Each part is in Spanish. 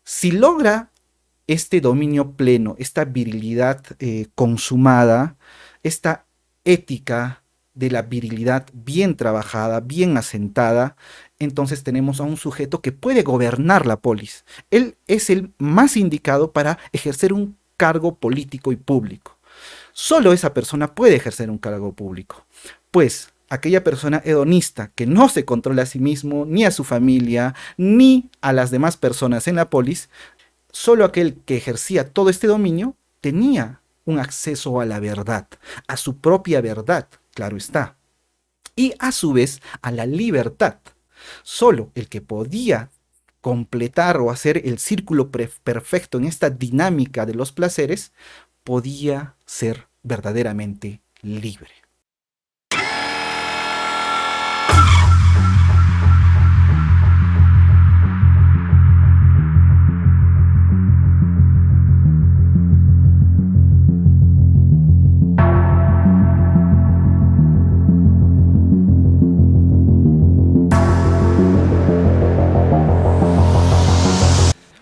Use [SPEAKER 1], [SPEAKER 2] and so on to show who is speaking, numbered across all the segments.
[SPEAKER 1] Si logra este dominio pleno, esta virilidad consumada, esta ética de la virilidad bien trabajada, bien asentada, entonces tenemos a un sujeto que puede gobernar la polis. Él es el más indicado para ejercer un cargo político y público. Solo esa persona puede ejercer un cargo público, pues aquella persona hedonista que no se controla a sí mismo, ni a su familia, ni a las demás personas en la polis, solo aquel que ejercía todo este dominio tenía un acceso a la verdad, a su propia verdad, claro está, y a su vez a la libertad. Solo el que podía completar o hacer el círculo perfecto en esta dinámica de los placeres podía ser verdaderamente libre.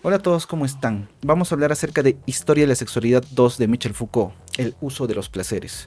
[SPEAKER 1] Hola a todos, ¿cómo están? Vamos a hablar acerca de Historia de la Sexualidad 2 de Michel Foucault, el uso de los placeres.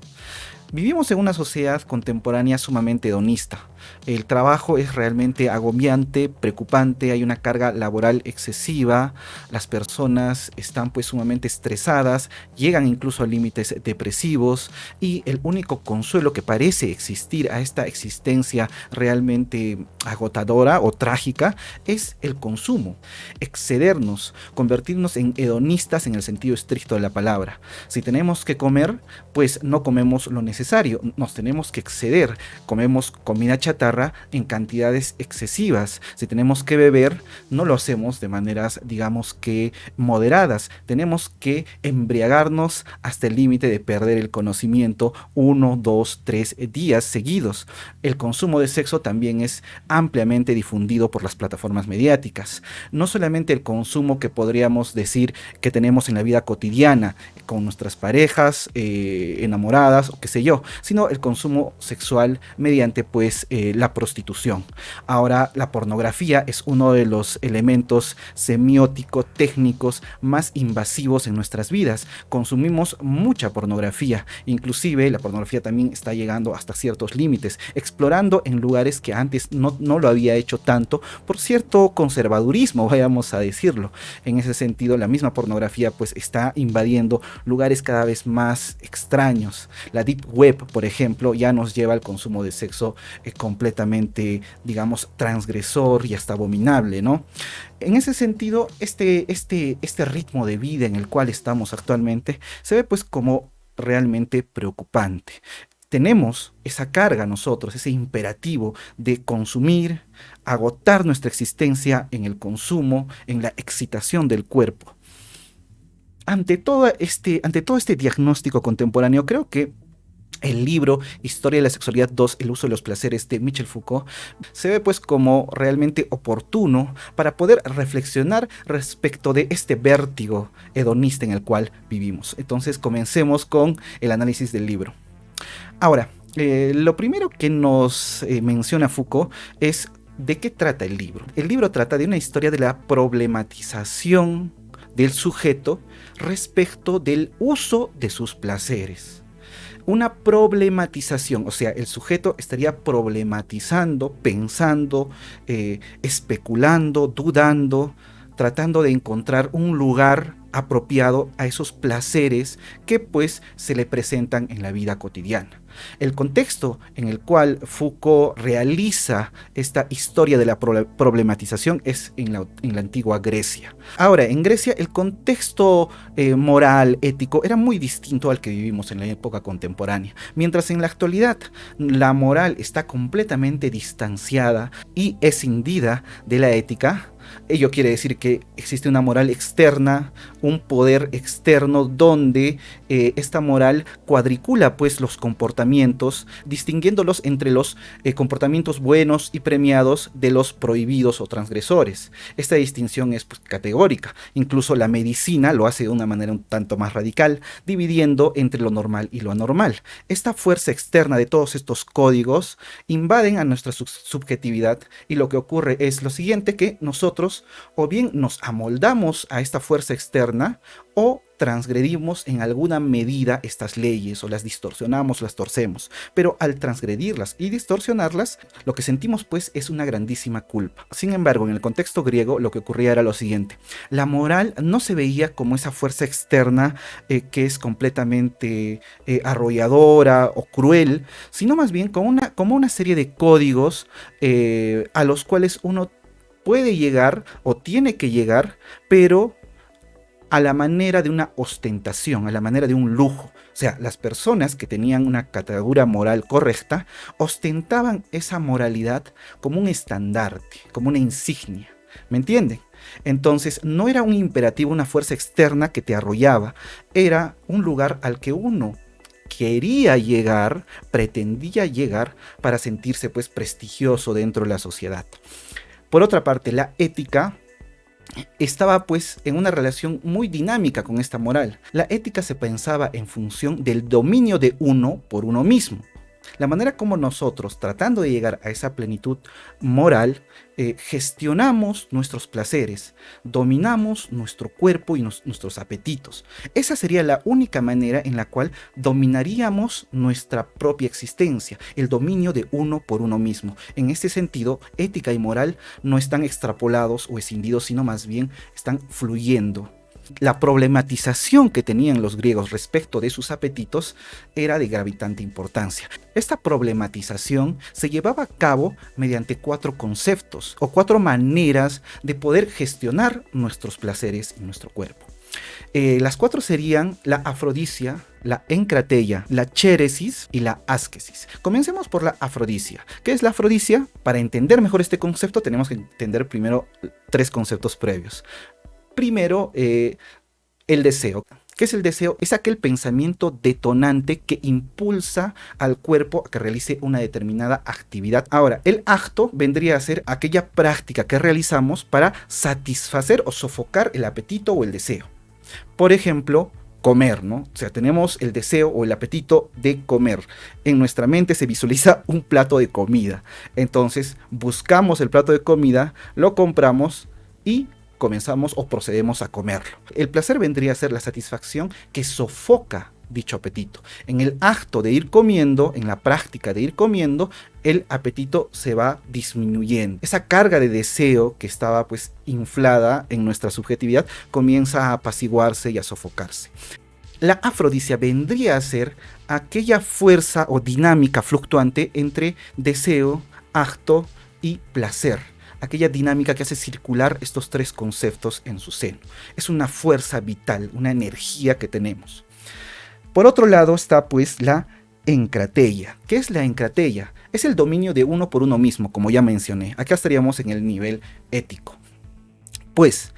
[SPEAKER 1] Vivimos en una sociedad contemporánea sumamente hedonista. El trabajo es realmente agobiante, preocupante, hay una carga laboral excesiva, las personas están pues sumamente estresadas, llegan incluso a límites depresivos y el único consuelo que parece existir a esta existencia realmente agotadora o trágica es el consumo, excedernos, convertirnos en hedonistas en el sentido estricto de la palabra. Si tenemos que comer, pues no comemos lo necesario, nos tenemos que exceder, comemos comida chatarra en cantidades excesivas. Si tenemos que beber, no lo hacemos de maneras, digamos que moderadas, tenemos que embriagarnos hasta el límite de perder el conocimiento 1, 2, 3 días seguidos. El consumo de sexo también es ampliamente difundido por las plataformas mediáticas. No solamente el consumo que podríamos decir que tenemos en la vida cotidiana con nuestras parejas, enamoradas o qué sé yo, sino el consumo sexual mediante pues la prostitución. Ahora la pornografía es uno de los elementos semióticos técnicos más invasivos en nuestras vidas. Consumimos mucha pornografía, inclusive la pornografía también está llegando hasta ciertos límites, explorando en lugares que antes no lo había hecho tanto por cierto conservadurismo, vayamos a decirlo. En ese sentido, la misma pornografía pues está invadiendo lugares cada vez más extraños. La Deep Web, por ejemplo, ya nos lleva al consumo de sexo completamente, digamos, transgresor y hasta abominable, ¿no? En ese sentido, este ritmo de vida en el cual estamos actualmente se ve pues como realmente preocupante. Tenemos esa carga nosotros, ese imperativo de consumir, agotar nuestra existencia en el consumo, en la excitación del cuerpo. Ante todo este diagnóstico contemporáneo, creo que el libro Historia de la Sexualidad 2, el uso de los placeres de Michel Foucault, se ve pues como realmente oportuno para poder reflexionar respecto de este vértigo hedonista en el cual vivimos. Entonces comencemos con el análisis del libro. Ahora, lo primero que nos menciona Foucault es de qué trata el libro. El libro trata de una historia de la problematización del sujeto respecto del uso de sus placeres. Una problematización, o sea, el sujeto estaría problematizando, pensando, especulando, dudando, tratando de encontrar un lugar apropiado a esos placeres que pues se le presentan en la vida cotidiana. El contexto en el cual Foucault realiza esta historia de la problematización es en la antigua Grecia. Ahora, en Grecia el contexto moral, ético, era muy distinto al que vivimos en la época contemporánea. Mientras en la actualidad la moral está completamente distanciada y escindida de la ética, ello quiere decir que existe una moral externa, un poder externo donde esta moral cuadricula pues los comportamientos, distinguiéndolos entre los comportamientos buenos y premiados de los prohibidos o transgresores. Esta distinción es pues, categórica, incluso la medicina lo hace de una manera un tanto más radical, dividiendo entre lo normal y lo anormal. Esta fuerza externa de todos estos códigos invaden a nuestra subjetividad y lo que ocurre es lo siguiente, que nosotros nosotros, o bien nos amoldamos a esta fuerza externa o transgredimos en alguna medida estas leyes o las distorsionamos, las torcemos. Pero al transgredirlas y distorsionarlas, lo que sentimos pues es una grandísima culpa. Sin embargo, en el contexto griego lo que ocurría era lo siguiente: la moral no se veía como esa fuerza externa que es completamente arrolladora o cruel, sino más bien como una serie de códigos a los cuales uno puede llegar o tiene que llegar, pero a la manera de una ostentación, a la manera de un lujo. O sea, las personas que tenían una categoría moral correcta ostentaban esa moralidad como un estandarte, como una insignia. ¿Me entienden? Entonces, no era un imperativo, una fuerza externa que te arrollaba, era un lugar al que uno quería llegar, pretendía llegar para sentirse pues prestigioso dentro de la sociedad. Por otra parte, la ética estaba pues en una relación muy dinámica con esta moral. La ética se pensaba en función del dominio de uno por uno mismo. La manera como nosotros, tratando de llegar a esa plenitud moral, gestionamos nuestros placeres, dominamos nuestro cuerpo y nuestros apetitos. Esa sería la única manera en la cual dominaríamos nuestra propia existencia, el dominio de uno por uno mismo. En este sentido, ética y moral no están extrapolados o escindidos, sino más bien están fluyendo. La problematización que tenían los griegos respecto de sus apetitos era de gravitante importancia. Esta problematización se llevaba a cabo mediante 4 conceptos o 4 maneras de poder gestionar nuestros placeres y nuestro cuerpo. Las 4 serían la afrodisia, la encrateia, la chéresis y la asquesis. Comencemos por la afrodisia. ¿Qué es la afrodisia? Para entender mejor este concepto tenemos que entender primero 3 conceptos previos. Primero, el deseo. ¿Qué es el deseo? Es aquel pensamiento detonante que impulsa al cuerpo a que realice una determinada actividad. Ahora, el acto vendría a ser aquella práctica que realizamos para satisfacer o sofocar el apetito o el deseo. Por ejemplo, comer, ¿no? O sea, tenemos el deseo o el apetito de comer. En nuestra mente se visualiza un plato de comida. Entonces, buscamos el plato de comida, lo compramos y comenzamos o procedemos a comerlo. El placer vendría a ser la satisfacción que sofoca dicho apetito. En el acto de ir comiendo, en la práctica de ir comiendo, el apetito se va disminuyendo. Esa carga de deseo que estaba pues inflada en nuestra subjetividad comienza a apaciguarse y a sofocarse. La afrodisia vendría a ser aquella fuerza o dinámica fluctuante entre deseo, acto y placer. Aquella dinámica que hace circular estos 3 conceptos en su seno. Es una fuerza vital, una energía que tenemos. Por otro lado está pues la encrateia. ¿Qué es la encrateia? Es el dominio de uno por uno mismo, como ya mencioné. Acá estaríamos en el nivel ético. Pues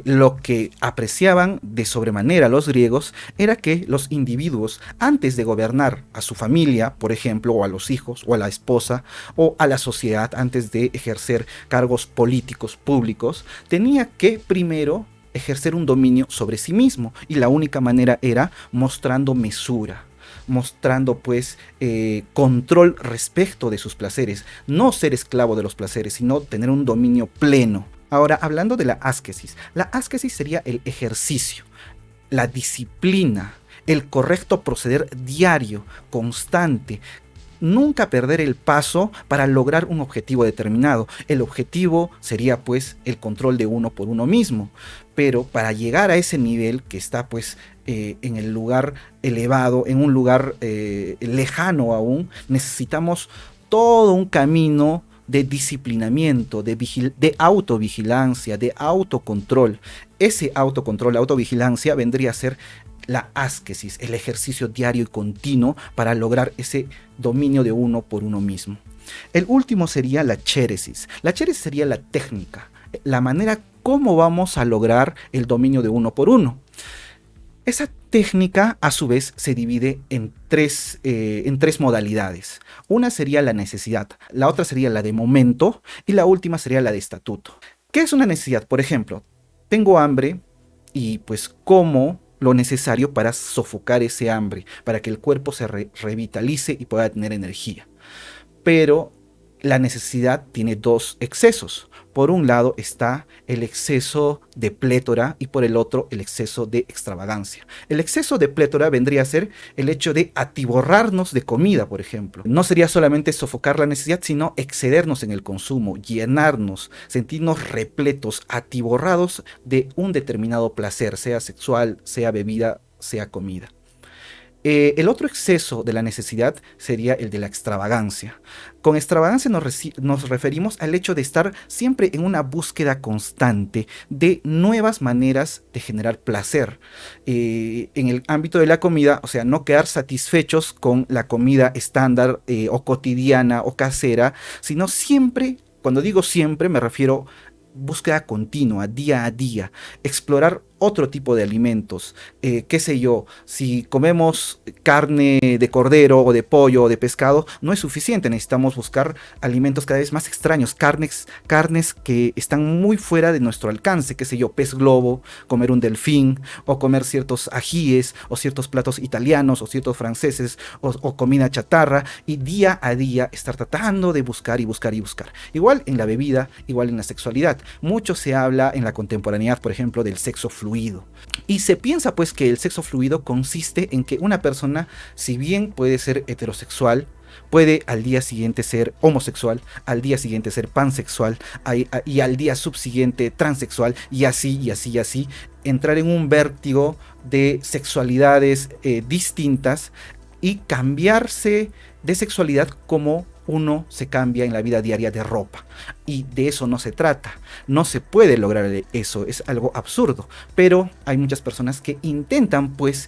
[SPEAKER 1] lo que apreciaban de sobremanera los griegos era que los individuos, antes de gobernar a su familia, por ejemplo, o a los hijos, o a la esposa, o a la sociedad, antes de ejercer cargos políticos públicos, tenía que primero ejercer un dominio sobre sí mismo, y la única manera era mostrando mesura, mostrando pues control respecto de sus placeres, no ser esclavo de los placeres, sino tener un dominio pleno. Ahora, hablando de la asquesis sería el ejercicio, la disciplina, el correcto proceder diario, constante. Nunca perder el paso para lograr un objetivo determinado. El objetivo sería pues el control de uno por uno mismo. Pero para llegar a ese nivel que está pues en el lugar elevado, en un lugar lejano aún, necesitamos todo un camino de disciplinamiento, de autovigilancia, de autocontrol. Ese autocontrol, la autovigilancia vendría a ser la asquesis, el ejercicio diario y continuo para lograr ese dominio de uno por uno mismo. El último sería la chéresis. La chéresis sería la técnica, la manera cómo vamos a lograr el dominio de uno por uno. Esa técnica, a su vez, se divide en tres modalidades. Una sería la necesidad, la otra sería la de momento y la última sería la de estatuto. ¿Qué es una necesidad? Por ejemplo, tengo hambre y pues como lo necesario para sofocar ese hambre, para que el cuerpo se revitalice y pueda tener energía. Pero la necesidad tiene dos excesos. Por un lado está el exceso de plétora y por el otro el exceso de extravagancia. El exceso de plétora vendría a ser el hecho de atiborrarnos de comida, por ejemplo. No sería solamente sofocar la necesidad, sino excedernos en el consumo, llenarnos, sentirnos repletos, atiborrados de un determinado placer, sea sexual, sea bebida, sea comida. El otro exceso de la necesidad sería el de la extravagancia. Con extravagancia nos referimos al hecho de estar siempre en una búsqueda constante de nuevas maneras de generar placer. En el ámbito de la comida, o sea, no quedar satisfechos con la comida estándar o cotidiana o casera, sino siempre, cuando digo siempre, me refiero búsqueda continua, día a día, explorar otro tipo de alimentos, qué sé yo, si comemos carne de cordero o de pollo o de pescado, no es suficiente, necesitamos buscar alimentos cada vez más extraños, carnes que están muy fuera de nuestro alcance, qué sé yo, pez globo, comer un delfín, o comer ciertos ajíes, o ciertos platos italianos, o ciertos franceses, o comida chatarra, y día a día estar tratando de buscar y buscar y buscar. Igual en la bebida, igual en la sexualidad. Mucho se habla en la contemporaneidad, por ejemplo, del sexo fluido. Y se piensa pues que el sexo fluido consiste en que una persona, si bien puede ser heterosexual, puede al día siguiente ser homosexual, al día siguiente ser pansexual y al día subsiguiente transexual y así y así y así, entrar en un vértigo de sexualidades distintas y cambiarse de sexualidad como uno se cambia en la vida diaria de ropa. Y de eso no se trata. No se puede lograr eso. Es algo absurdo. Pero hay muchas personas que intentan pues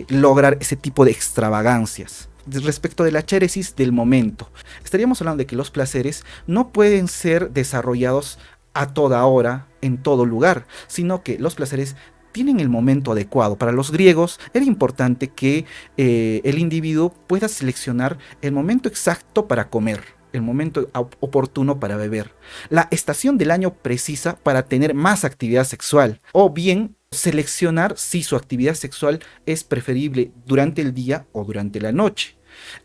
[SPEAKER 1] lograr ese tipo de extravagancias. Respecto de la chéresis del momento, estaríamos hablando de que los placeres no pueden ser desarrollados a toda hora, en todo lugar, sino que los placeres tienen el momento adecuado. Para los griegos era importante que el individuo pueda seleccionar el momento exacto para comer, el momento oportuno para beber, la estación del año precisa para tener más actividad sexual, o bien seleccionar si su actividad sexual es preferible durante el día o durante la noche.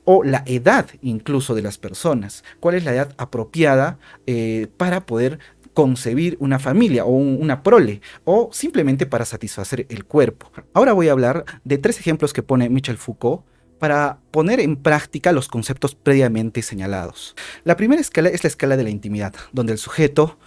[SPEAKER 1] O la edad incluso de las personas. ¿Cuál es la edad apropiada para poder concebir una familia o una prole, o simplemente para satisfacer el cuerpo? Ahora voy a hablar de 3 ejemplos que pone Michel Foucault para poner en práctica los conceptos previamente señalados. La primera escala es la escala de la intimidad, donde el sujeto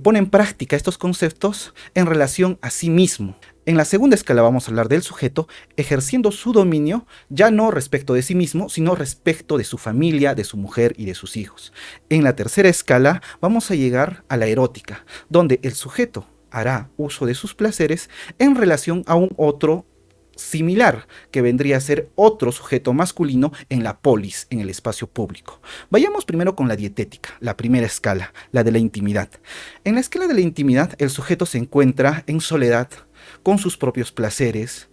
[SPEAKER 1] pone en práctica estos conceptos en relación a sí mismo. En la segunda escala vamos a hablar del sujeto ejerciendo su dominio ya no respecto de sí mismo, sino respecto de su familia, de su mujer y de sus hijos. En la tercera escala vamos a llegar a la erótica, donde el sujeto hará uso de sus placeres en relación a un otro similar, que vendría a ser otro sujeto masculino en la polis, en el espacio público. Vayamos primero con la dietética, la primera escala, la de la intimidad. En la escala de la intimidad, el sujeto se encuentra en soledad, con sus propios placeres.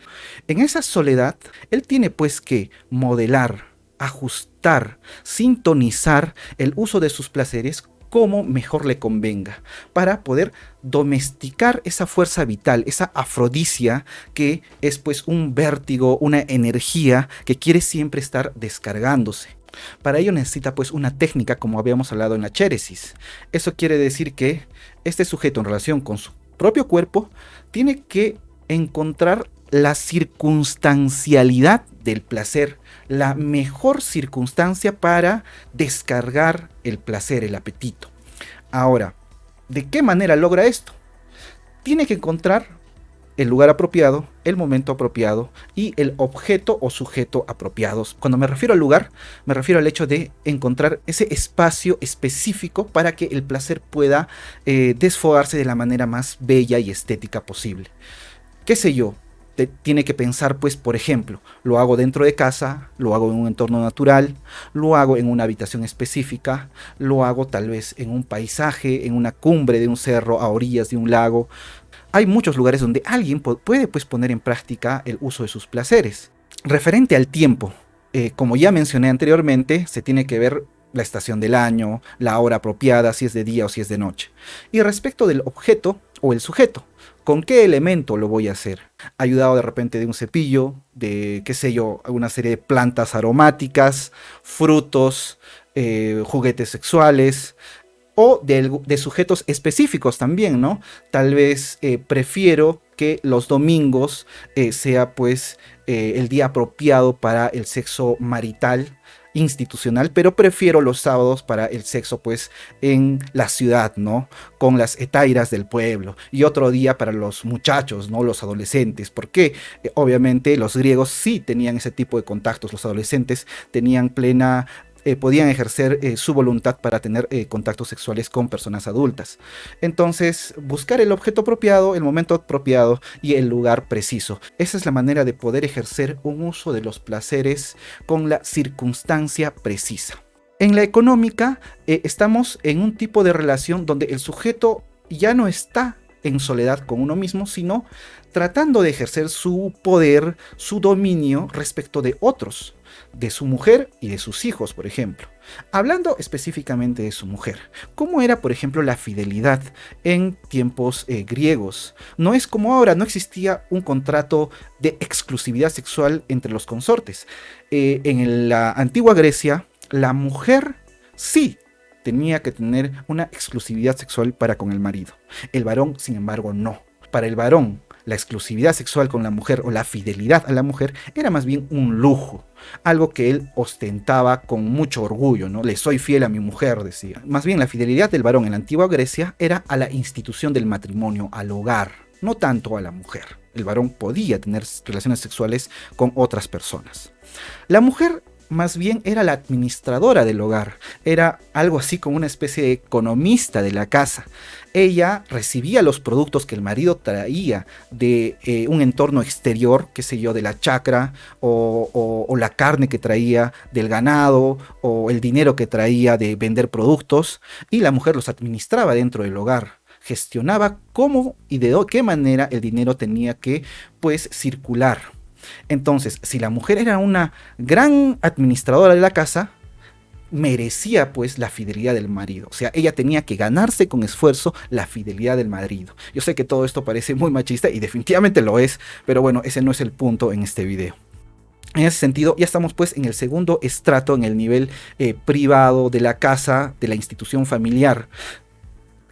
[SPEAKER 1] En esa soledad, él tiene pues que modelar, ajustar, sintonizar el uso de sus placeres como mejor le convenga, para poder domesticar esa fuerza vital, esa afrodisia que es pues un vértigo, una energía que quiere siempre estar descargándose. Para ello necesita pues una técnica, como habíamos hablado en la chéresis. Eso quiere decir que este sujeto en relación con su propio cuerpo tiene que encontrar la circunstancialidad del placer, la mejor circunstancia para descargar el placer, el apetito. Ahora, ¿de qué manera logra esto? Tiene que encontrar el lugar apropiado, el momento apropiado y el objeto o sujeto apropiados. Cuando me refiero al lugar, me refiero al hecho de encontrar ese espacio específico para que el placer pueda desfogarse de la manera más bella y estética posible. ¿Qué sé yo? Tiene que pensar, pues, por ejemplo, lo hago dentro de casa, lo hago en un entorno natural, lo hago en una habitación específica, lo hago tal vez en un paisaje, en una cumbre de un cerro, a orillas de un lago. Hay muchos lugares donde alguien puede pues, poner en práctica el uso de sus placeres. Referente al tiempo, como ya mencioné anteriormente, se tiene que ver la estación del año, la hora apropiada, si es de día o si es de noche. Y respecto del objeto o el sujeto, ¿con qué elemento lo voy a hacer? Ayudado de repente de un cepillo, de, qué sé yo, alguna serie de plantas aromáticas, frutos, juguetes sexuales, o de sujetos específicos también, ¿no? Tal vez prefiero que los domingos sea pues el día apropiado para el sexo marital institucional, pero prefiero los sábados para el sexo pues en la ciudad, ¿no? Con las etairas del pueblo, y otro día para los muchachos, ¿no? Los adolescentes, porque obviamente los griegos sí tenían ese tipo de contactos, los adolescentes tenían plena podían ejercer su voluntad para tener contactos sexuales con personas adultas. Entonces, buscar el objeto apropiado, el momento apropiado y el lugar preciso. Esa es la manera de poder ejercer un uso de los placeres con la circunstancia precisa. En la económica, estamos en un tipo de relación donde el sujeto ya no está en soledad con uno mismo, sino tratando de ejercer su poder, su dominio respecto de otros, de su mujer y de sus hijos, por ejemplo. Hablando específicamente de su mujer, ¿cómo era, por ejemplo, la fidelidad en tiempos griegos? No es como ahora, no existía un contrato de exclusividad sexual entre los consortes. En la antigua Grecia, la mujer sí tenía que tener una exclusividad sexual para con el marido. El varón, sin embargo, no. Para el varón, la exclusividad sexual con la mujer o la fidelidad a la mujer era más bien un lujo, algo que él ostentaba con mucho orgullo, ¿no? Le soy fiel a mi mujer, decía. Más bien la fidelidad del varón en la antigua Grecia era a la institución del matrimonio, al hogar, no tanto a la mujer. El varón podía tener relaciones sexuales con otras personas. La mujer más bien era la administradora del hogar, era algo así como una especie de economista de la casa. Ella recibía los productos que el marido traía de un entorno exterior, qué sé yo, de la chacra, o la carne que traía del ganado, o el dinero que traía de vender productos, y la mujer los administraba dentro del hogar. Gestionaba cómo y de qué manera el dinero tenía que pues circular. Entonces, si la mujer era una gran administradora de la casa, merecía pues la fidelidad del marido. O sea, ella tenía que ganarse con esfuerzo la fidelidad del marido. Yo sé que todo esto parece muy machista y definitivamente lo es, pero bueno, ese no es el punto en este video. En ese sentido, ya estamos pues en el segundo estrato, en el nivel privado de la casa, de la institución familiar.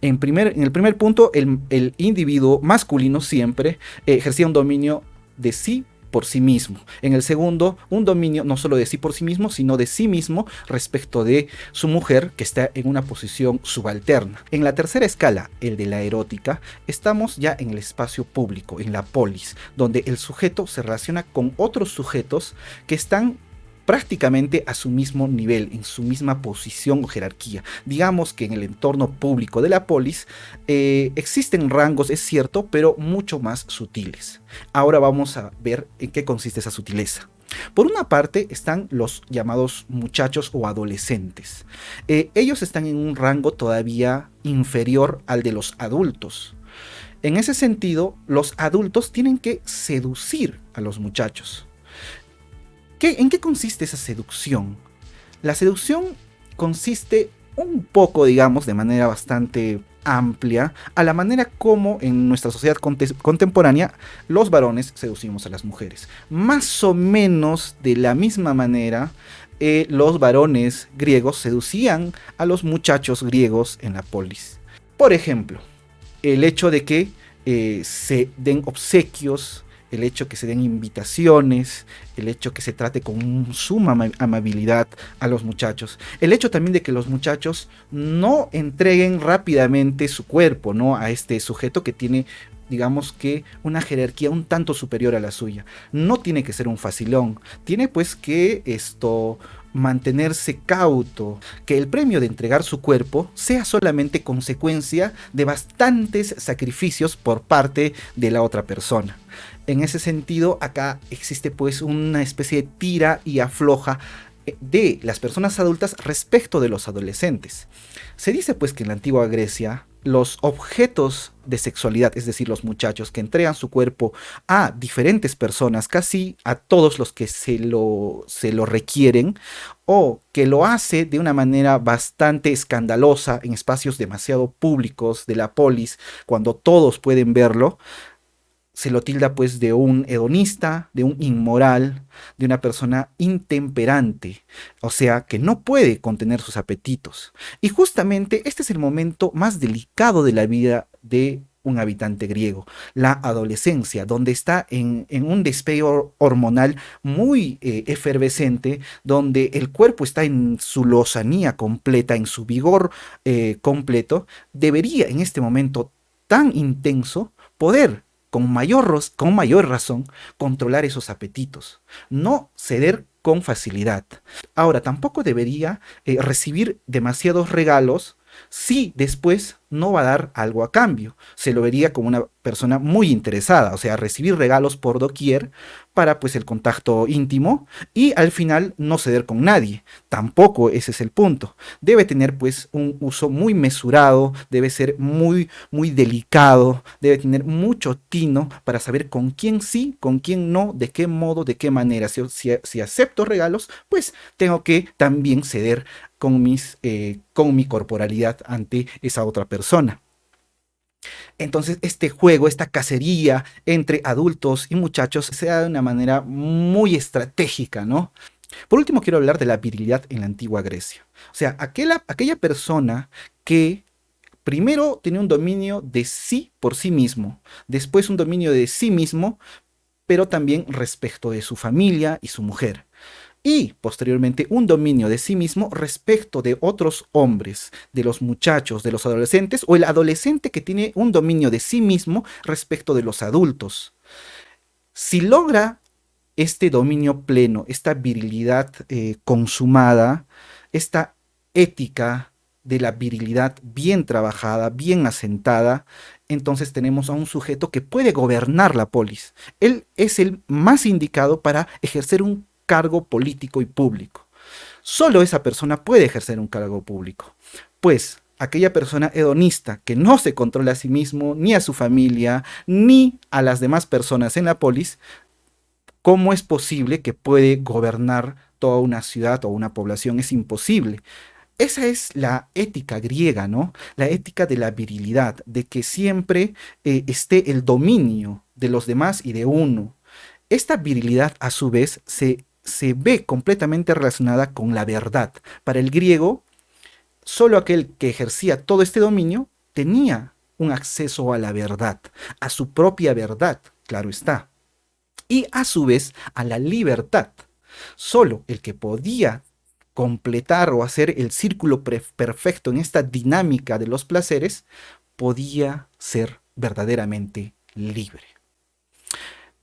[SPEAKER 1] En el primer punto, el individuo masculino siempre ejercía un dominio de sí por sí mismo. En el segundo, un dominio no solo de sí por sí mismo, sino de sí mismo respecto de su mujer, que está en una posición subalterna. En la tercera escala, el de la erótica, estamos ya en el espacio público, en la polis, donde el sujeto se relaciona con otros sujetos que están prácticamente a su mismo nivel, en su misma posición o jerarquía. Digamos que en el entorno público de la polis existen rangos, es cierto, pero mucho más sutiles. Ahora vamos a ver en qué consiste esa sutileza. Por una parte están los llamados muchachos o adolescentes. Ellos están en un rango todavía inferior al de los adultos. En ese sentido, los adultos tienen que seducir a los muchachos. ¿En qué consiste esa seducción? La seducción consiste un poco, digamos, de manera bastante amplia, a la manera como en nuestra sociedad contemporánea los varones seducimos a las mujeres. Más o menos de la misma manera, los varones griegos seducían a los muchachos griegos en la polis. Por ejemplo, el hecho de que se den obsequios, el hecho que se den invitaciones, el hecho que se trate con suma amabilidad a los muchachos, el hecho también de que los muchachos no entreguen rápidamente su cuerpo, ¿no?, a este sujeto que tiene, digamos que, una jerarquía un tanto superior a la suya. No tiene que ser un facilón, tiene pues que mantenerse cauto, que el premio de entregar su cuerpo sea solamente consecuencia de bastantes sacrificios por parte de la otra persona. En ese sentido, acá existe pues una especie de tira y afloja de las personas adultas respecto de los adolescentes. Se dice pues que en la antigua Grecia los objetos de sexualidad, es decir, los muchachos que entregan su cuerpo a diferentes personas, casi a todos los que se lo requieren, o que lo hace de una manera bastante escandalosa en espacios demasiado públicos de la polis, cuando todos pueden verlo, Se lo tilda pues de un hedonista, de un inmoral, de una persona intemperante, o sea, que no puede contener sus apetitos. Y justamente este es el momento más delicado de la vida de un habitante griego, la adolescencia, donde está en un despegue hormonal muy efervescente, donde el cuerpo está en su lozanía completa, en su vigor completo, debería en este momento tan intenso poder con mayor razón controlar esos apetitos, no ceder con facilidad. Ahora, tampoco debería recibir demasiados regalos si después no va a dar algo a cambio. Se lo vería como una persona muy interesada, o sea, recibir regalos por doquier para pues el contacto íntimo y al final no ceder con nadie. Tampoco ese es el punto. Debe tener pues un uso muy mesurado, debe ser muy delicado, debe tener mucho tino para saber con quién sí, con quién no, de qué modo, de qué manera. Si acepto regalos, pues tengo que también ceder con mi corporalidad ante esa otra persona. Entonces, este juego, esta cacería entre adultos y muchachos se da de una manera muy estratégica, ¿no? Por último, quiero hablar de la virilidad en la antigua Grecia. O sea, aquella persona que primero tenía un dominio de sí por sí mismo, después un dominio de sí mismo, pero también respecto de su familia y su mujer. Y posteriormente un dominio de sí mismo respecto de otros hombres, de los muchachos, de los adolescentes, o el adolescente que tiene un dominio de sí mismo respecto de los adultos. Si logra este dominio pleno, esta virilidad consumada, esta ética de la virilidad bien trabajada, bien asentada, entonces tenemos a un sujeto que puede gobernar la polis. Él es el más indicado para ejercer un cargo político y público. Solo esa persona puede ejercer un cargo público, pues aquella persona hedonista que no se controla a sí mismo, ni a su familia, ni a las demás personas en la polis, ¿cómo es posible que puede gobernar toda una ciudad o una población? Es imposible. Esa es la ética griega, ¿no? La ética de la virilidad, de que siempre esté el dominio de los demás y de uno. Esta virilidad, a su vez, se ve completamente relacionada con la verdad. Para el griego, solo aquel que ejercía todo este dominio tenía un acceso a la verdad, a su propia verdad, claro está, y a su vez a la libertad. Solo el que podía completar o hacer el círculo perfecto en esta dinámica de los placeres podía ser verdaderamente libre.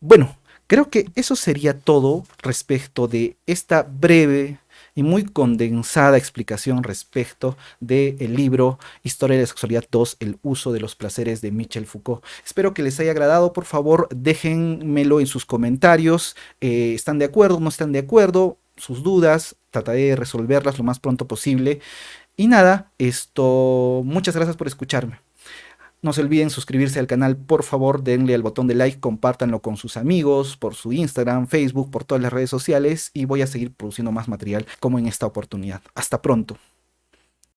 [SPEAKER 1] Bueno, creo que eso sería todo respecto de esta breve y muy condensada explicación respecto del libro Historia de la Sexualidad 2, el uso de los placeres de Michel Foucault. Espero que les haya agradado. Por favor, déjenmelo en sus comentarios. ¿Están de acuerdo? ¿No están de acuerdo? Sus dudas, trataré de resolverlas lo más pronto posible. Y nada, muchas gracias por escucharme. No se olviden suscribirse al canal, por favor, denle al botón de like, compártanlo con sus amigos, por su Instagram, Facebook, por todas las redes sociales y voy a seguir produciendo más material como en esta oportunidad. Hasta pronto.